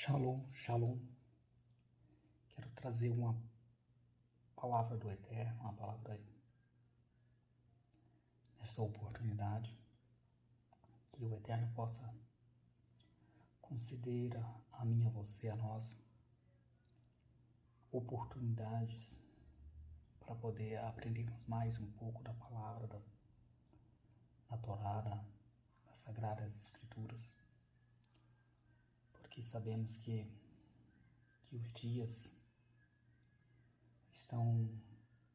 Shalom, shalom. Quero trazer uma palavra do Eterno, uma palavra nesta oportunidade, que o Eterno possa conceder a mim, a você, a nós, oportunidades para poder aprendermos mais um pouco da palavra, da Torá, das Sagradas Escrituras, porque sabemos que os dias estão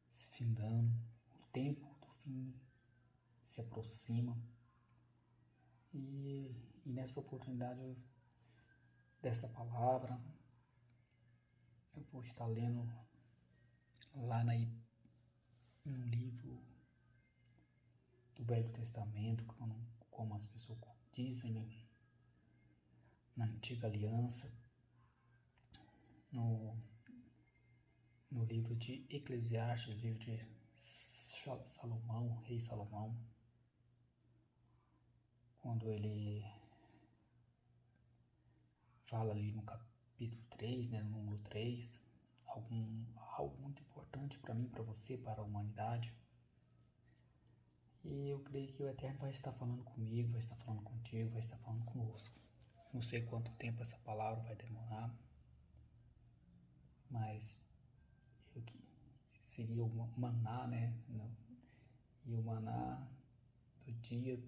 se findando, o tempo do fim se aproxima e nessa oportunidade desta palavra eu vou estar lendo lá no livro do Velho Testamento, como as pessoas dizem, né? Na Antiga Aliança, no livro de Eclesiastes, livro de Salomão, rei Salomão, quando ele fala ali no capítulo 3, né, no número 3, algo muito importante para mim, para você, para a humanidade. E eu creio que o Eterno vai estar falando comigo, vai estar falando contigo, vai estar falando conosco. Não sei quanto tempo essa palavra vai demorar, mas seria o maná, né? E o maná do dia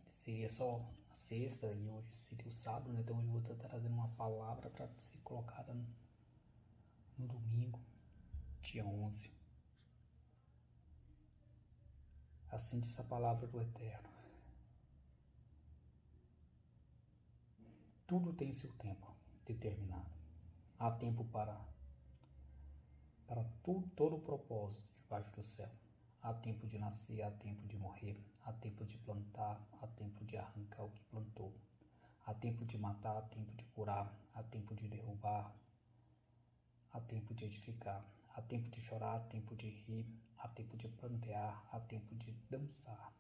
seria só a sexta e hoje seria o sábado, né? Então eu vou estar trazendo uma palavra para ser colocada no domingo, dia 11. Assim diz a palavra do Eterno. Tudo tem seu tempo determinado. Há tempo para todo o propósito debaixo do céu. Há tempo de nascer, há tempo de morrer, há tempo de plantar, há tempo de arrancar o que plantou. Há tempo de matar, há tempo de curar, há tempo de derrubar, há tempo de edificar. Há tempo de chorar, há tempo de rir, há tempo de plantear, há tempo de dançar.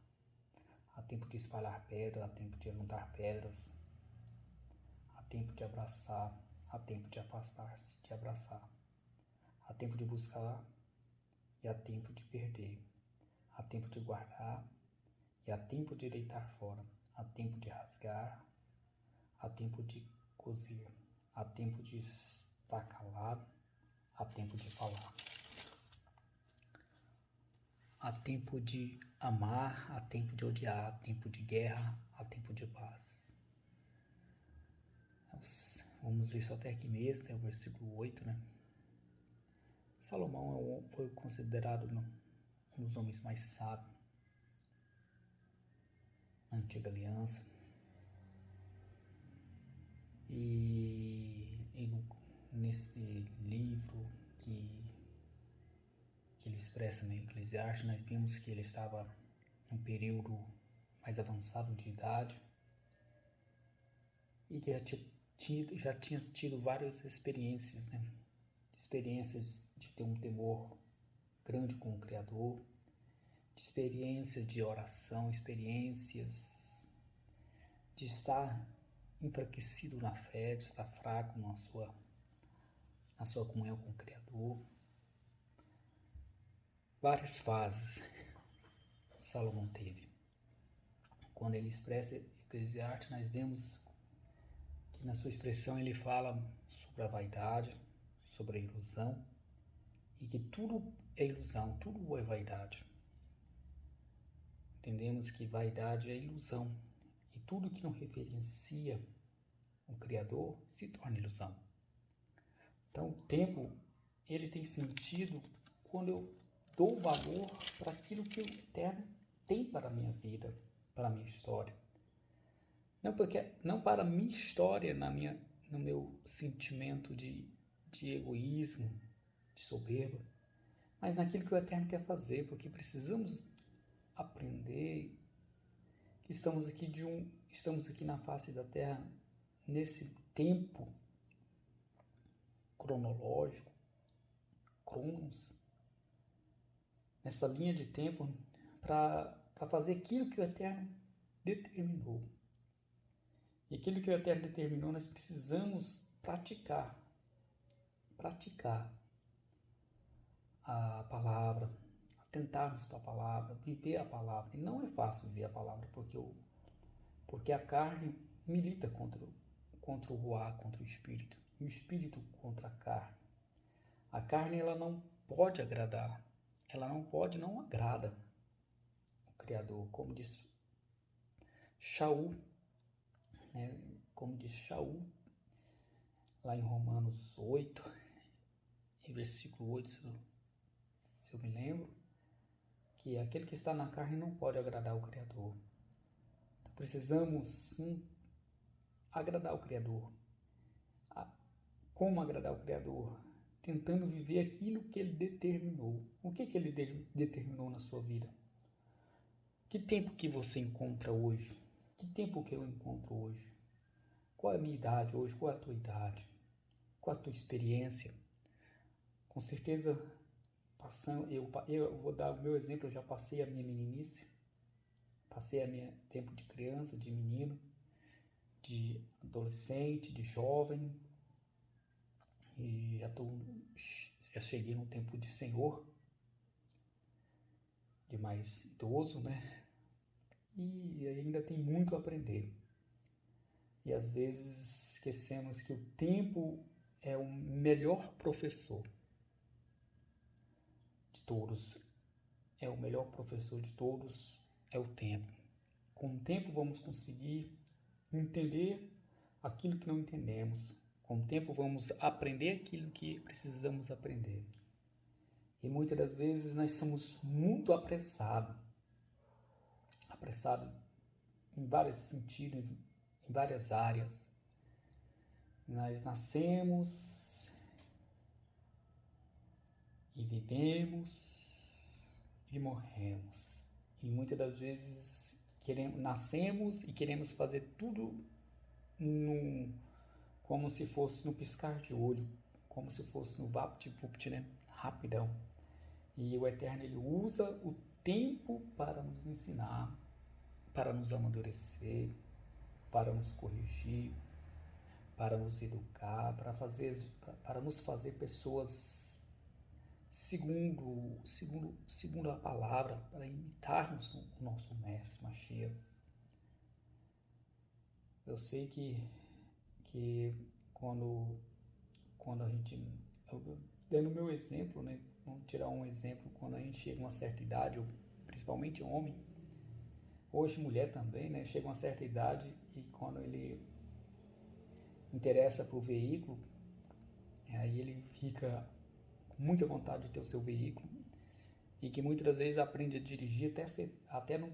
Há tempo de espalhar pedras, há tempo de juntar pedras. Há tempo de abraçar, há tempo de afastar-se, de abraçar. Há tempo de buscar e há tempo de perder. Há tempo de guardar e há tempo de deitar fora. Há tempo de rasgar, há tempo de coser. Há tempo de estar calado, há tempo de falar. Há tempo de amar, há tempo de odiar, há tempo de guerra, há tempo de paz. Vamos ler só até aqui mesmo, até o versículo 8, né? Salomão foi considerado um dos homens mais sábios na Antiga Aliança. E nesse livro que ele expressa no Eclesiastes, nós vimos que ele estava em um período mais avançado de idade e que já tinha tido várias experiências, né? Experiências de ter um temor grande com o Criador, de experiências de oração, experiências de estar enfraquecido na fé, de estar fraco na sua comunhão com o Criador. Várias fases Salomão teve. Quando ele expressa Eclesiastes, nós vemos que na sua expressão ele fala sobre a vaidade, sobre a ilusão, e que tudo é ilusão, tudo é vaidade. Entendemos que vaidade é ilusão, e tudo que não referencia o Criador se torna ilusão. Então o tempo, ele tem sentido quando eu dou valor para aquilo que o Eterno tem para a minha vida, para a minha história. Não para a minha história, no meu sentimento de egoísmo, de soberba, mas naquilo que o Eterno quer fazer, porque precisamos aprender que estamos aqui na face da Terra nesse tempo cronológico, cronos, nessa linha de tempo, para fazer aquilo que o Eterno determinou. E aquilo que o Eterno determinou, nós precisamos praticar a palavra, atentarmos para a palavra, viver a palavra. E não é fácil viver a palavra, porque a carne milita contra o ruá, contra o espírito, e o espírito contra a carne. A carne, ela não pode agradar, ela não agrada o Criador, como diz Shaul, né? Como diz Shaul, lá em Romanos 8, em versículo 8, se eu me lembro, que aquele que está na carne não pode agradar o Criador. Então, precisamos, sim, agradar o Criador. Como agradar o Criador? Tentando viver aquilo que Ele determinou. O que Ele determinou na sua vida? Que tempo que você encontra hoje? Que tempo que eu encontro hoje? Qual é a minha idade hoje? Qual é a tua idade? Qual é a tua experiência? Com certeza, eu vou dar o meu exemplo, eu já passei a minha meninice, passei a minha tempo de criança, de menino, de adolescente, de jovem, e já cheguei no tempo de senhor, de mais idoso, né? E ainda tem muito a aprender. E às vezes esquecemos que o tempo é o melhor professor de todos. É o melhor professor de todos, é o tempo. Com o tempo vamos conseguir entender aquilo que não entendemos. Com o tempo vamos aprender aquilo que precisamos aprender. E muitas das vezes nós somos muito apressados em vários sentidos, em várias áreas. Nós nascemos e vivemos e morremos. E muitas das vezes nascemos e queremos fazer tudo como se fosse no piscar de olho, como se fosse no vapt-vupt, né? Rapidão. E o Eterno, ele usa o tempo para nos ensinar, para nos amadurecer, para nos corrigir, para nos educar, para nos fazer pessoas segundo a palavra, para imitarmos o nosso mestre Mashiach. Eu sei que quando a gente, dando o meu exemplo, né? Vamos tirar um exemplo, quando a gente chega a uma certa idade, principalmente homem, hoje mulher também, né? Chega a uma certa idade e quando ele interessa para o veículo, aí ele fica com muita vontade de ter o seu veículo e que muitas das vezes aprende a dirigir até não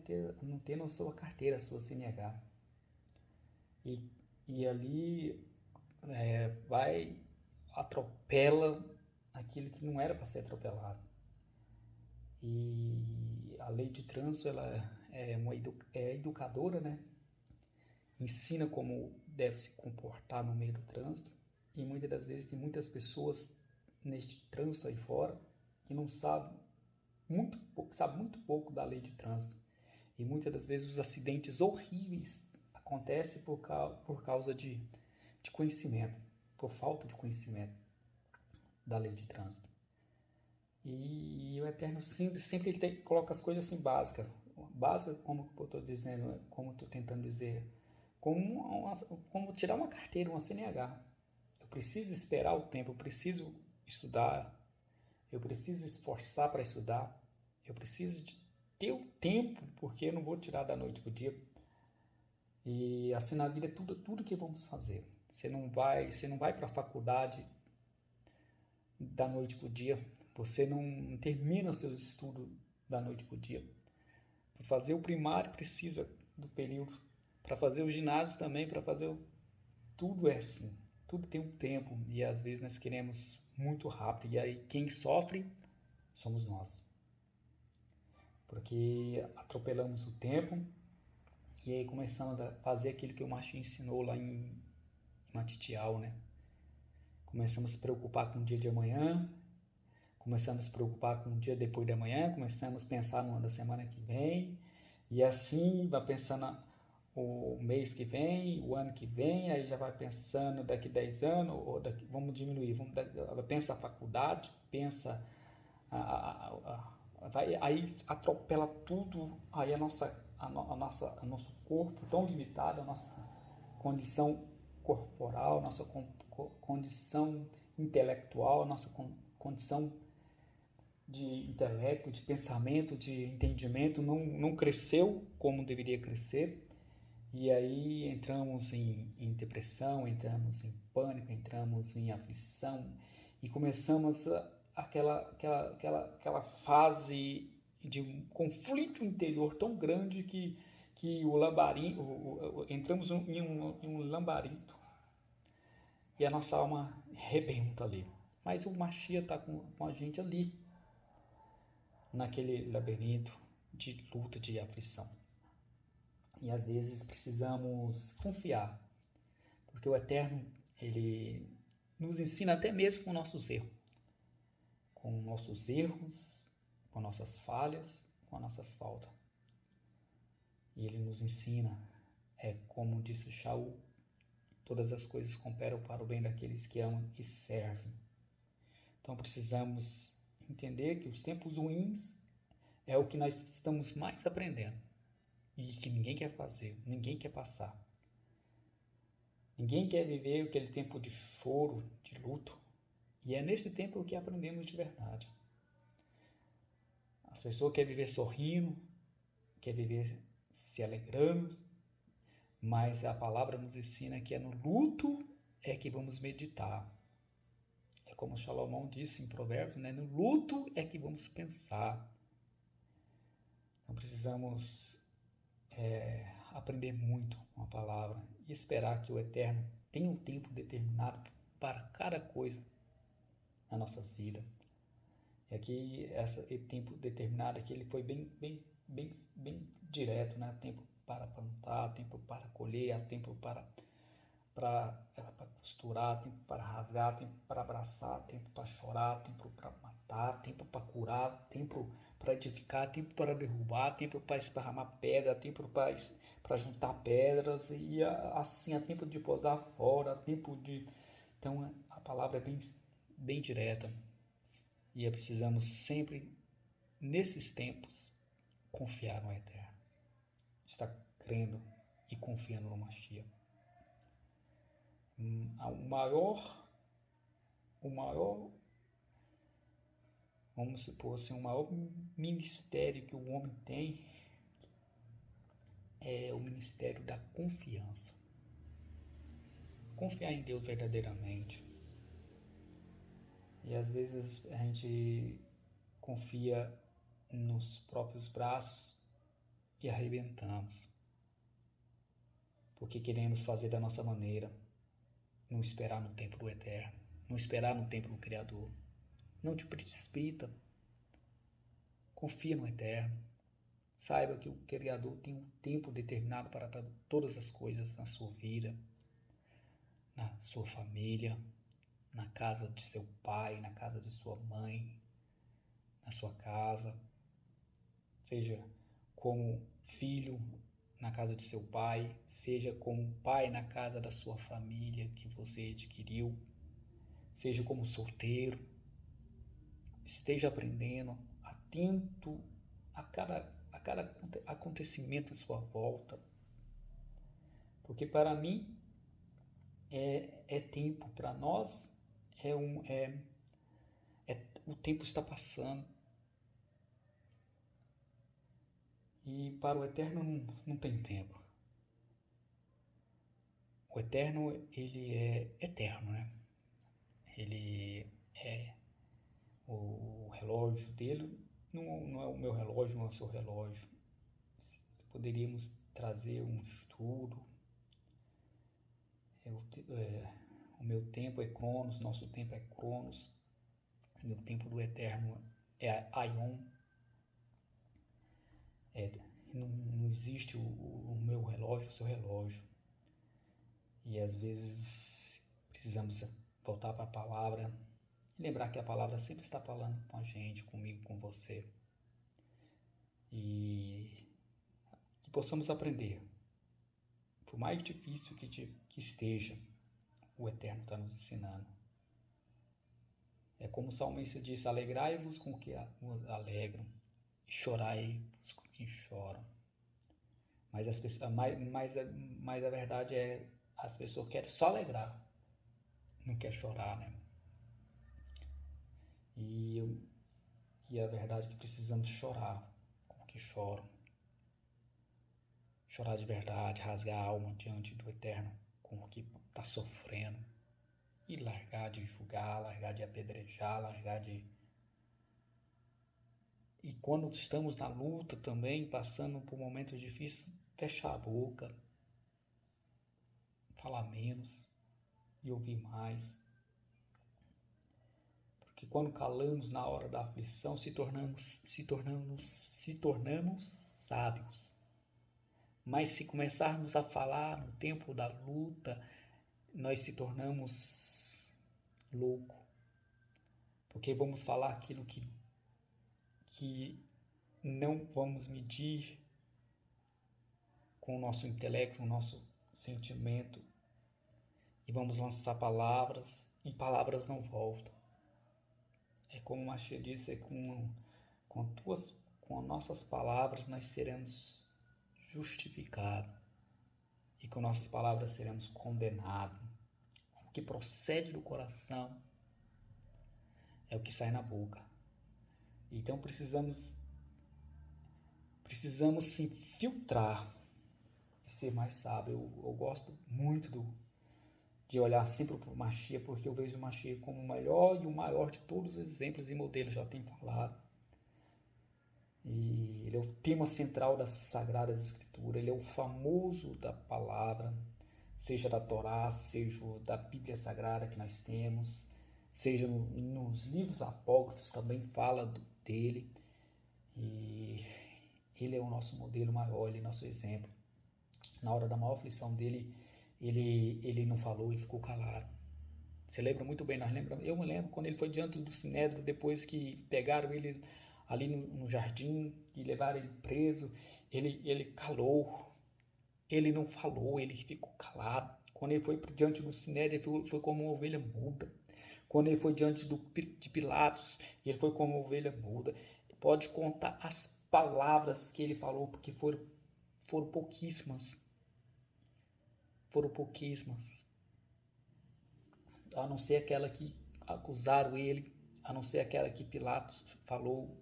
ter na sua carteira, a sua CNH. E ali atropela aquilo que não era para ser atropelado. E a lei de trânsito, ela é educadora, né? Ensina como deve se comportar no meio do trânsito. E muitas das vezes tem muitas pessoas neste trânsito aí fora que não sabem muito pouco da lei de trânsito. E muitas das vezes os acidentes horríveis acontecem por causa de conhecimento, por falta de conhecimento da lei de trânsito. E o Eterno sempre ele coloca as coisas assim básicas, como eu estou dizendo, como estou tentando dizer, como tirar uma carteira, uma CNH. Eu preciso esperar o tempo, eu preciso estudar, eu preciso esforçar para estudar, eu preciso de ter o tempo, porque eu não vou tirar da noite para o dia. E assim na vida é tudo que vamos fazer. Você não vai para a faculdade da noite para o dia, você não termina seus estudos da noite para o dia. Para fazer o primário precisa do período, para fazer o ginásio também, tudo é assim, tudo tem um tempo e às vezes nós queremos muito rápido e aí quem sofre somos nós, porque atropelamos o tempo e aí começamos a fazer aquilo que o Mashiach ensinou lá em Matitial, né? Começamos a se preocupar com o dia de amanhã, começamos a se preocupar com o dia depois de amanhã, começamos a pensar no ano da semana que vem, e assim vai pensando o mês que vem, o ano que vem, aí já vai pensando daqui 10 anos, ou vamos diminuir, pensa a faculdade, pensa, aí atropela tudo, aí nosso corpo tão limitado, a nossa condição corporal, a nossa condição intelectual, a nossa condição de intelecto, de pensamento, de entendimento não cresceu como deveria crescer. E aí entramos em depressão, entramos em pânico, entramos em aflição e começamos aquela fase de um conflito interior tão grande que o labirinto, entramos em um labirinto e a nossa alma rebenta ali. Mas o Mashiach está com a gente ali, naquele labirinto de luta, de aflição. E às vezes precisamos confiar, porque o Eterno, ele nos ensina até mesmo com nossos erros, com nossas falhas, com as nossas faltas. E ele nos ensina, como disse Shaul, todas as coisas cooperam para o bem daqueles que amam e servem. Então precisamos entender que os tempos ruins é o que nós estamos mais aprendendo. E que ninguém quer fazer, ninguém quer passar. Ninguém quer viver aquele tempo de choro, de luto. E é nesse tempo que aprendemos de verdade. As pessoas querem viver sorrindo, querem viver se alegrando, mas a palavra nos ensina que é no luto é que vamos meditar. É como Salomão disse em Provérbios, né? No luto é que vamos pensar. Então precisamos aprender muito com a palavra e esperar que o Eterno tenha um tempo determinado para cada coisa nas nossas vidas. E aqui, esse tempo determinado aqui, ele foi bem direto, né? Tempo para plantar, tempo para colher, tempo para costurar, tempo para rasgar, tempo para abraçar, tempo para chorar, tempo para matar, tempo para curar, tempo para edificar, tempo para derrubar, tempo para esparramar pedra, tempo para juntar pedras, e assim há tempo de posar fora, tempo de... Então a palavra é bem direta, e precisamos sempre, nesses tempos, confiar no Eterno, estar crendo e confiando no Mashiach. O maior, vamos supor assim, o maior ministério que o homem tem é o ministério da confiança. Confiar em Deus verdadeiramente. E às vezes a gente confia nos próprios braços e arrebentamos. Porque queremos fazer da nossa maneira, não esperar no tempo do Eterno, não esperar no tempo do Criador. Não te precipita. Confia no Eterno. Saiba que o Criador tem um tempo determinado para todas as coisas na sua vida, na sua família, na casa de seu pai, na casa de sua mãe, na sua casa. Seja como filho na casa de seu pai, seja como pai na casa da sua família que você adquiriu, seja como solteiro. Esteja aprendendo, atento a cada acontecimento à sua volta. Porque para mim é tempo, para nós o tempo está passando. E para o Eterno não tem tempo. O Eterno, ele é eterno, né? Ele é o relógio dele, não é o meu relógio, não é o seu relógio. Poderíamos trazer um estudo. O meu tempo é Cronos, nosso tempo é Cronos. O meu tempo do Eterno é Aion. Não existe o meu relógio, o seu relógio. E às vezes precisamos voltar para a palavra e lembrar que a palavra sempre está falando com a gente, comigo, com você. E que possamos aprender por mais difícil que esteja, o Eterno está nos ensinando. É como o salmista diz: alegrai-vos com o que vos alegram, e chorai-vos com quem choram. Mas a verdade é, as pessoas querem só alegrar, não querem chorar, né? E a verdade é que precisamos chorar com o que choram. Chorar de verdade, rasgar a alma diante do Eterno com o que está sofrendo. E largar de julgar, largar de apedrejar, largar de... E quando estamos na luta também, passando por momentos difíceis, fechar a boca, falar menos e ouvir mais. Porque quando calamos na hora da aflição, se tornamos sábios. Mas se começarmos a falar no tempo da luta, nós se tornamos loucos. Porque vamos falar aquilo que não vamos medir com o nosso intelecto, com o nosso sentimento. E vamos lançar palavras, e palavras não voltam. É como o Machia disse, com nossas palavras nós seremos justificados. E com nossas palavras seremos condenados. O que procede do coração é o que sai na boca. Então precisamos se filtrar e ser mais sábio. Eu gosto muito de olhar sempre para o Mashiach, porque eu vejo o Mashiach como o melhor e o maior de todos os exemplos e modelos, já tenho falado. E ele é o tema central das Sagradas Escrituras, ele é o famoso da palavra, seja da Torá, seja da Bíblia Sagrada que nós temos, seja nos livros apócrifos também fala dele. E ele é o nosso modelo maior, ele é nosso exemplo. Na hora da maior aflição dele, ele não falou e ficou calado. Você lembra muito bem, eu me lembro quando ele foi diante do Sinédrio, depois que pegaram ele ali no jardim e levaram ele preso, ele calou, ele não falou, ele ficou calado. Quando ele foi diante do Sinédrio, ele foi como uma ovelha muda. Quando ele foi diante de Pilatos, ele foi como uma ovelha muda. Pode contar as palavras que ele falou, porque foram pouquíssimas. Foram pouquíssimas. A não ser aquela que acusaram ele, a não ser aquela que Pilatos falou.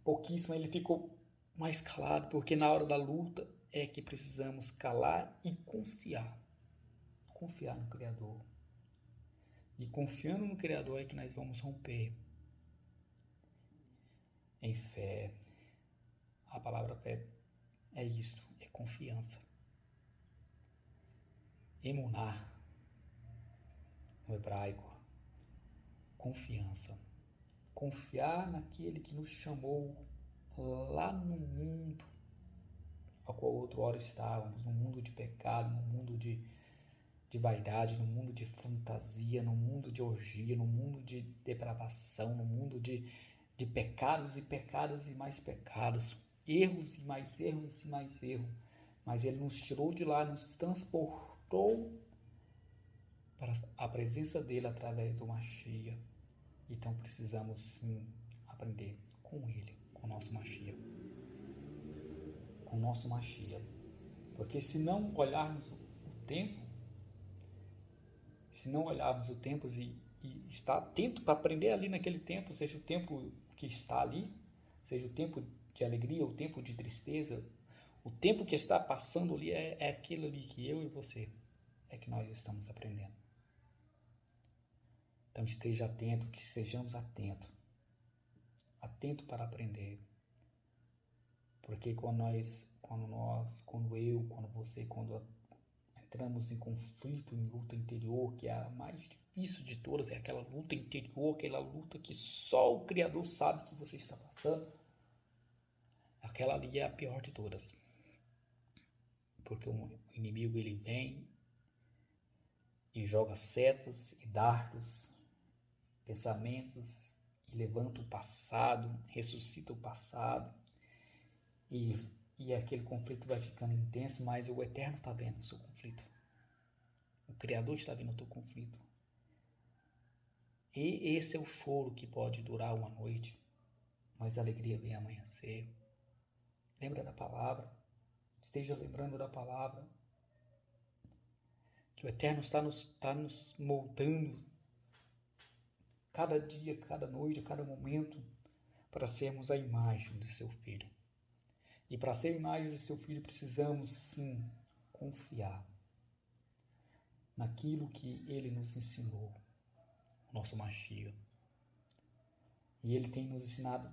Pouquíssima, ele ficou mais calado, porque na hora da luta é que precisamos calar e confiar. Confiar no Criador. E confiando no Criador é que nós vamos romper em fé. A palavra fé é isto, é confiança. Emuná, no hebraico, confiança. Confiar naquele que nos chamou lá no mundo ao qual outrora estávamos, no mundo de pecado, no mundo de vaidade, no mundo de fantasia, no mundo de orgia, no mundo de depravação, no mundo de pecados e pecados e mais pecados, erros e mais erros e mais erros. Mas ele nos tirou de lá, nos transportou para a presença dele através do Mashiach. Então precisamos sim aprender com ele, com o nosso Mashiach. Com o nosso Mashiach. Porque se não olharmos o tempo, e estar atento para aprender ali naquele tempo, seja o tempo que está ali, seja o tempo de alegria, o tempo de tristeza, o tempo que está passando ali é aquilo ali que eu e você é que nós estamos aprendendo. Então esteja atento, que estejamos atentos. Atento para aprender. Porque quando você, entramos em conflito, em luta interior, que é a mais difícil de todas, é aquela luta interior, aquela luta que só o Criador sabe que você está passando. Aquela ali é a pior de todas. Porque o inimigo ele vem e joga setas e dardos, pensamentos, e levanta o passado, ressuscita o passado, e e aquele conflito vai ficando intenso, mas o Eterno está vendo o seu conflito. O Criador está vendo o teu conflito. E esse é o choro que pode durar uma noite, mas a alegria vem amanhecer. Lembra da palavra. Esteja lembrando da palavra. Que o Eterno está nos moldando cada dia, cada noite, cada momento, para sermos a imagem do seu Filho. E para ser a imagem do seu Filho, precisamos sim confiar naquilo que Ele nos ensinou, o nosso Mashiach. E Ele tem nos ensinado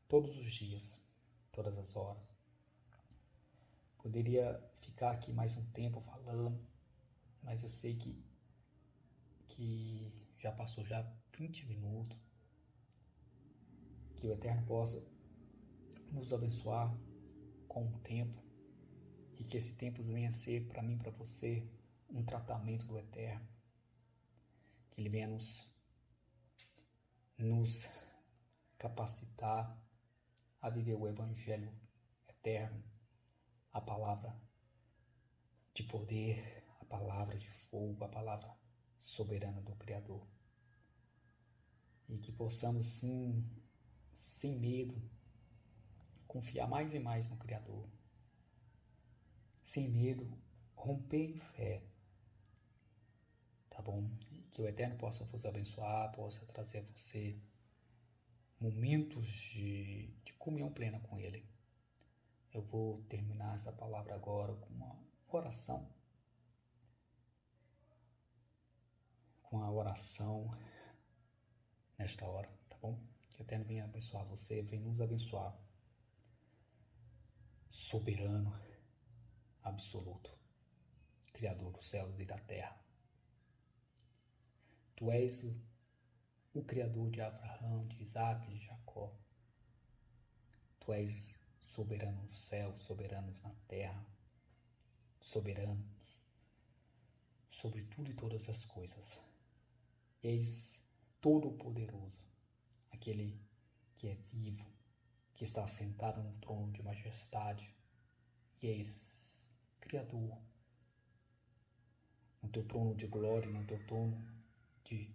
todos os dias, todas as horas. Poderia ficar aqui mais um tempo falando, mas eu sei que já passou já 20 minutos. Que o Eterno possa nos abençoar com o tempo e que esse tempo venha ser para mim, para você, um tratamento do Eterno. Que Ele venha nos capacitar a viver o Evangelho eterno, a palavra de poder, a palavra de fogo, a palavra soberana do Criador. E que possamos sim, sem medo, confiar mais e mais no Criador. Sem medo, romper em fé. Tá bom? E que o Eterno possa vos abençoar, possa trazer a você momentos de comunhão plena com Ele. Eu vou terminar essa palavra agora com uma oração. Com a oração nesta hora, tá bom? Que o Eterno venha abençoar você, venha nos abençoar. Soberano, absoluto, Criador dos céus e da terra. Tu és o Criador de Abraão, de Isaac, de Jacó. Tu és soberano nos céus, soberano na terra, soberano sobre tudo e todas as coisas. És todo-poderoso, aquele que é vivo, que está sentado no trono de majestade, e és Criador, no teu trono de glória, no teu trono de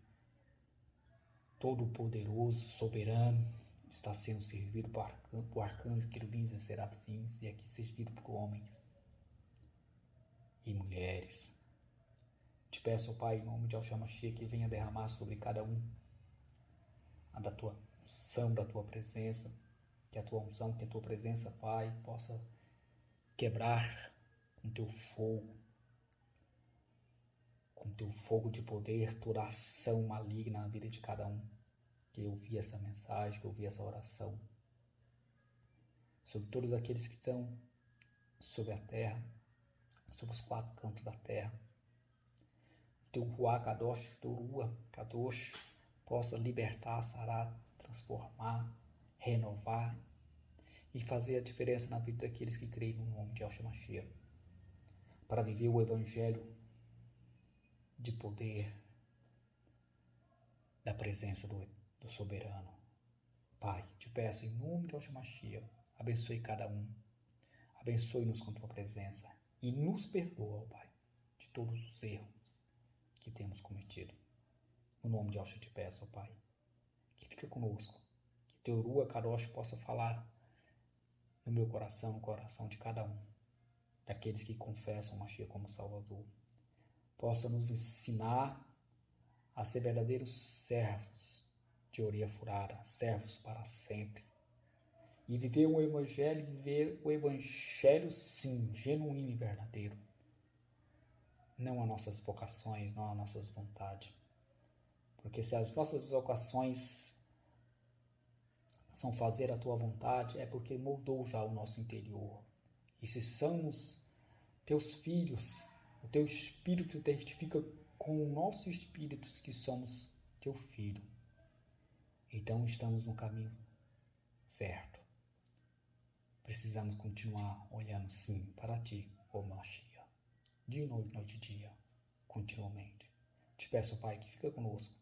todo-poderoso, soberano, está sendo servido por arcanjos, querubins e serafins, e aqui servido por homens e mulheres. Te peço, ó Pai, em nome de Yahshua Mashiach, que venha derramar sobre cada um a da tua unção, da tua presença, que a tua unção, que a tua presença, Pai, possa quebrar com teu fogo de poder, toda ação maligna na vida de cada um que ouvir essa mensagem, que ouvir essa oração, sobre todos aqueles que estão sobre a terra, sobre os quatro cantos da terra. Teu Ruach Kadosh, teu Ruach Kadosh, possa libertar, sarar, transformar, renovar e fazer a diferença na vida daqueles que creem no nome de Yahshua Mashiach, para viver o Evangelho de poder, da presença do soberano. Pai, te peço em nome de Yahshua Mashiach, abençoe cada um, abençoe-nos com tua presença e nos perdoa, Pai, de todos os erros que temos cometido. No nome de Yahshua te peço, Pai, que fica conosco, que teu Ruach Kadosh possa falar no meu coração, no coração de cada um, daqueles que confessam Mashiach como Salvador, possa nos ensinar a ser verdadeiros servos de orelha furada, servos para sempre, e viver o Evangelho sim, genuíno e verdadeiro, não as nossas vocações, não as nossas vontades, porque se as nossas vocações são fazer a tua vontade, é porque moldou já o nosso interior, e se somos teus filhos, o teu Espírito testifica com o nosso Espírito que somos teu filho. Então estamos no caminho certo. Precisamos continuar olhando sim para ti, ó Mashiach, dia e noite, noite e dia, continuamente. Te peço, Pai, que fica conosco,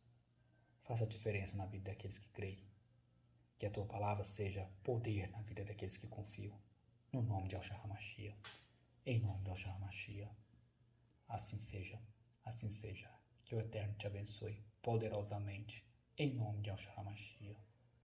faça a diferença na vida daqueles que creem, Que a tua palavra seja poder na vida daqueles que confiam. No nome de Yahshua HaMashiach. Em nome de Yahshua HaMashiach. Assim seja. Assim seja. Que o Eterno te abençoe poderosamente. Em nome de Yahshua HaMashiach.